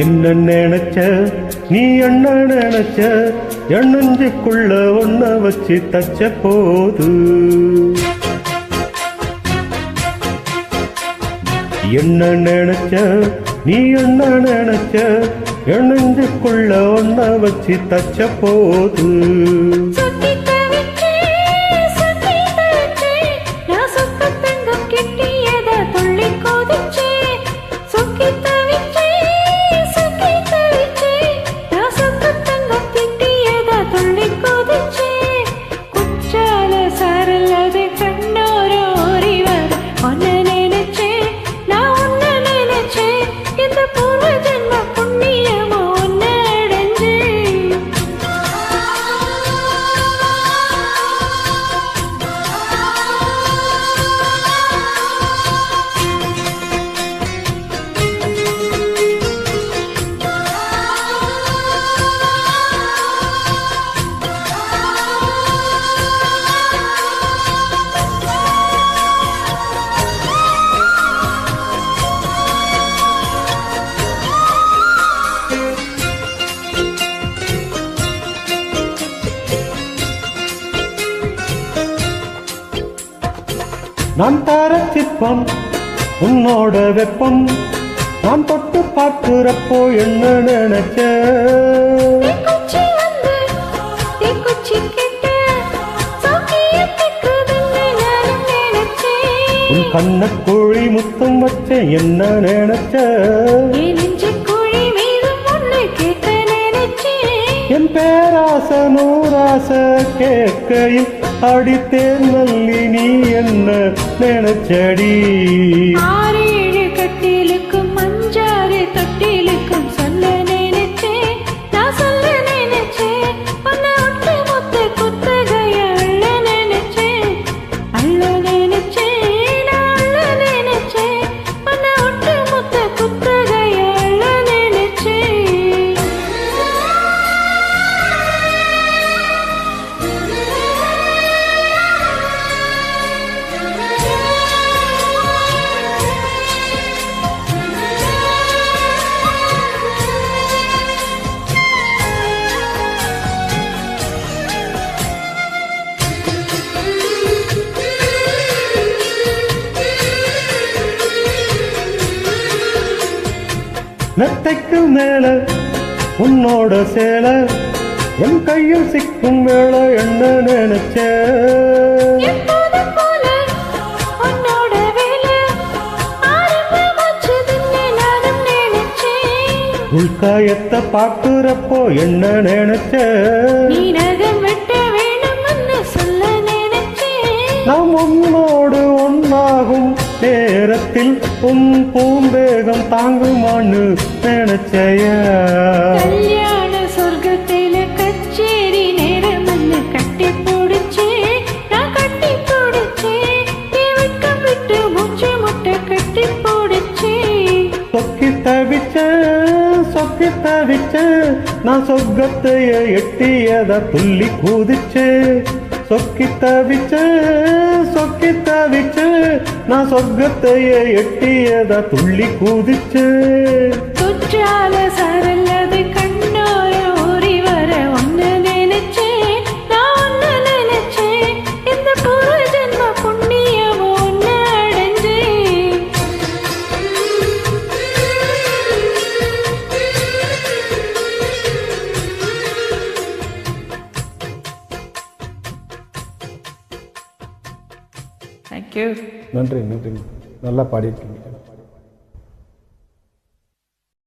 என்ன நினைச்ச நீ என்ன நினைச்ச என் நெஞ்சுக்குள்ள ஒன்ன வச்சு தச்ச போது என்ன நினைச்ச நீ என்ன நினைச்ச என் நெஞ்சுக்குள்ள ஒன்ன வச்சு தச்ச போது நான் தர சிற்பம் உன்னோட வெப்பம் நான் தொட்டு பார்க்கிறப்போ என்ன நினைச்ச உன் கண்ணக்குழி முத்தம் வச்ச என்ன நினைச்ச என் பேராச நூராச கேட்கையில் அடித்தேன் நல்லி நீ என்ன நினைச்சடி ஆறேழு கட்டிலுக்கும் அஞ்சாறு தொட்டிலுக்கும் சொல்ல நினைச்சேன் நான் சொல்ல நினைச்சேன் உன்னை ஒட்டு மொத்த குத்தகைய அள்ள நினைச்சேன் நான் அள்ள நினைச்சேன் உன்னை ஒட்டு மொத்த குத்தகைய அள்ள நினைச்சேன் மெத்தைக்கு மேல உன்னோட சேல என் கையில் சிக்கும் வேளை என்ன நினைச்ச உள்காயத்தை பார்க்கிறப்போ என்ன நினைச்ச நாம் உன்னோடு ஒன்னாகும் நேரத்தில் உன் பூந்தேகம் தாங்குமான்னு நினைச்சைய கல்யாண சொர்க்கத்தில கச்சேரி நேரம் கட்டி போடுச்சே நான் கட்டி போடுச்சே வெட்கம் விட்டு மூச்சு முட்டை கட்டி போடுச்சே சொக்கி தவிச்ச நான் சொர்க்கத்தைய எட்டியத துள்ளி கூதிச்சே சொக்கி தவிச்ச நான் சொர்க்கத்தைய எட்டியத துள்ளி கூதிச்சே குற்றால சரல்லது கண்ணோர ஊறி வர ஒன்னு நினைச்சேன் நான் ஒன்னு நினைச்சேன் இந்த பூர்வ ஜென்ம புண்ணியமோ ஒன்னு அடைஞ்சேன் தேங்க்யூ நன்றி நல்லா பாடியிருக்கீங்க